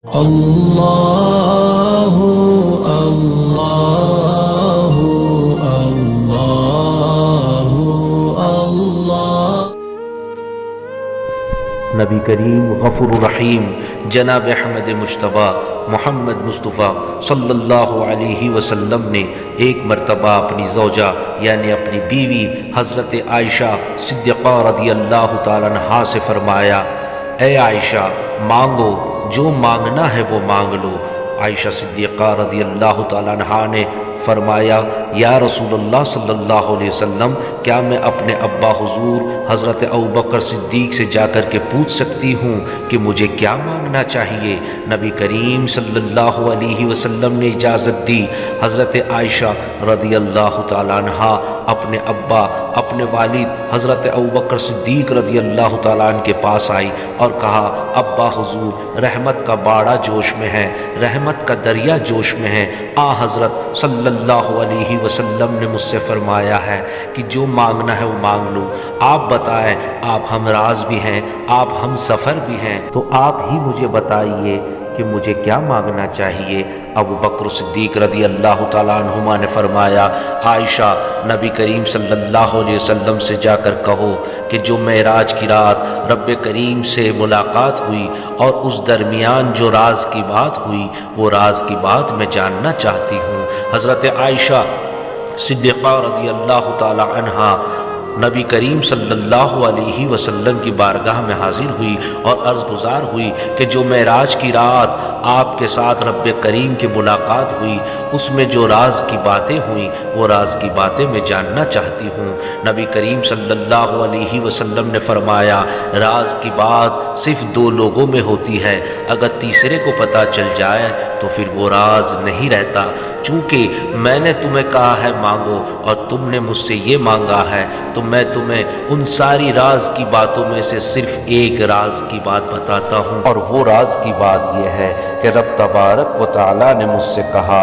اللہ اللہ اللہ اللہ۔ نبی کریم غفور الرحیم جناب احمد مجتبی محمد مصطفیٰ صلی اللہ علیہ وسلم نے ایک مرتبہ اپنی زوجہ یعنی اپنی بیوی حضرت عائشہ صدیقہ رضی اللہ تعالیٰ عنہا سے فرمایا، اے عائشہ مانگو، جو مانگنا ہے وہ مانگ لو۔ عائشہ صدیقہ رضی اللہ تعالیٰ عنہا نے فرمایا، یا رسول اللہ صلی اللہ علیہ وسلم، کیا میں اپنے ابا حضور حضرت ابوبکر صدیق سے جا کر کے پوچھ سکتی ہوں کہ مجھے کیا مانگنا چاہیے؟ نبی کریم صلی اللہ علیہ وسلم نے اجازت دی۔ حضرت عائشہ رضی اللہ تعالیٰ عنہا اپنے ابا، اپنے والد حضرت ابوبکر صدیق رضی اللہ تعالیٰ عنہ کے پاس آئی اور کہا، ابا حضور، رحمت کا باڑا جوش میں ہے، رحمت کا دریا جوش میں ہے۔ حضرت صلی اللہ علیہ وسلم نے مجھ سے فرمایا ہے کہ جو مانگنا ہے وہ مانگ لو۔ آپ بتائیں، آپ ہم راز بھی ہیں، آپ ہم سفر بھی ہیں، تو آپ ہی مجھے بتائیے کہ مجھے کیا مانگنا چاہیے؟ ابو بکر صدیق رضی اللہ تعالیٰ عنہما نے فرمایا، عائشہ، نبی کریم صلی اللہ علیہ وسلم سے جا کر کہو کہ جو معراج کی رات رب کریم سے ملاقات ہوئی اور اس درمیان جو راز کی بات ہوئی، وہ راز کی بات میں جاننا چاہتی ہوں۔ حضرت عائشہ صدیقہ رضی اللہ تعالیٰ عنہا نبی کریم صلی اللہ علیہ وسلم کی بارگاہ میں حاضر ہوئی اور عرض گزار ہوئی کہ جو معراج کی رات آپ کے ساتھ رب کریم کی ملاقات ہوئی، اس میں جو راز کی باتیں ہوئیں، وہ راز کی باتیں میں جاننا چاہتی ہوں۔ نبی کریم صلی اللہ علیہ وسلم نے فرمایا، راز کی بات صرف دو لوگوں میں ہوتی ہے، اگر تیسرے کو پتہ چل جائے تو پھر وہ راز نہیں رہتا۔ چونکہ میں نے تمہیں کہا ہے مانگو اور تم نے مجھ سے یہ مانگا ہے، تو میں تمہیں ان ساری راز کی باتوں میں سے صرف ایک راز کی بات بتاتا ہوں، اور وہ راز کی بات یہ ہے کہ رب تبارک و تعالیٰ نے مجھ سے کہا،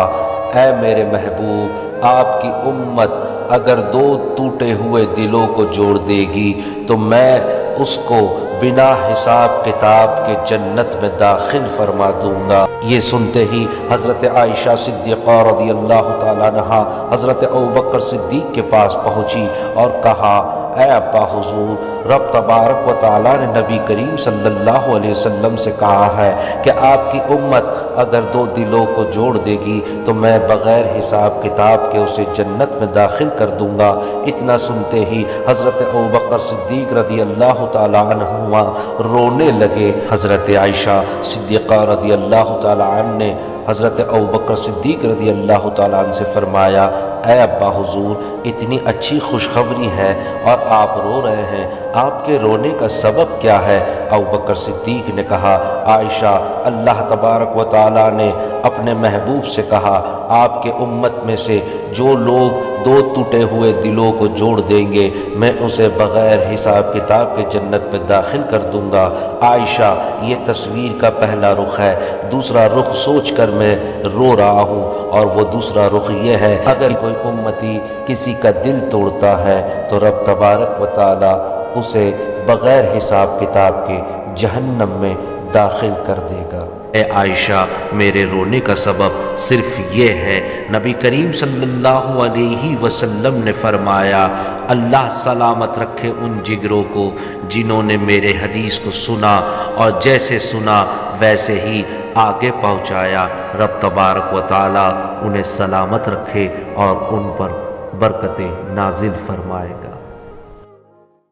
اے میرے محبوب، آپ کی امت اگر دو ٹوٹے ہوئے دلوں کو جوڑ دے گی تو میں اس کو بنا حساب کتاب کے جنت میں داخل فرما دوں گا۔ یہ سنتے ہی حضرت عائشہ صدیقہ رضی اللہ تعالیٰ عنہا حضرت ابوبکر صدیق کے پاس پہنچی اور کہا، اے ابا حضور، رب تبارک و تعالیٰ نے نبی کریم صلی اللہ علیہ وسلم سے کہا ہے کہ آپ کی امت اگر دو دلوں کو جوڑ دے گی تو میں بغیر حساب کتاب کے اسے جنت میں داخل کر دوں گا۔ اتنا سنتے ہی حضرت ابوبکر صدیق رضی اللہ تعالیٰ عنہما رونے لگے۔ حضرت عائشہ صدیقہ رضی اللہ تعالیٰ عنہ نے حضرت ابوبکر صدیق رضی اللہ تعالیٰ عنہ سے فرمایا، اے ابا حضور، اتنی اچھی خوشخبری ہے اور آپ رو رہے ہیں، آپ کے رونے کا سبب کیا ہے؟ ابوبکر صدیق نے کہا، عائشہ، اللہ تبارک و تعالیٰ نے اپنے محبوب سے کہا، آپ کے امت میں سے جو لوگ دو ٹوٹے ہوئے دلوں کو جوڑ دیں گے میں اسے بغیر حساب کتاب کے جنت میں داخل کر دوں گا۔ عائشہ، یہ تصویر کا پہلا رخ ہے، دوسرا رخ سوچ کر میں رو رہا ہوں، اور وہ دوسرا رخ یہ ہے، اگر کوئی امتی کسی کا دل توڑتا ہے تو رب تبارک و تعالی اسے بغیر حساب کتاب کے جہنم میں داخل کر دے گا۔ اے عائشہ، میرے رونے کا سبب صرف یہ ہے، نبی کریم صلی اللہ علیہ وسلم نے فرمایا، اللہ سلامت رکھے ان جگروں کو جنہوں نے میرے حدیث کو سنا اور جیسے سنا ویسے ہی آگے پہنچایا۔ رب تبارک و تعالی انہیں سلامت رکھے اور ان پر برکتیں نازل فرمائے گا۔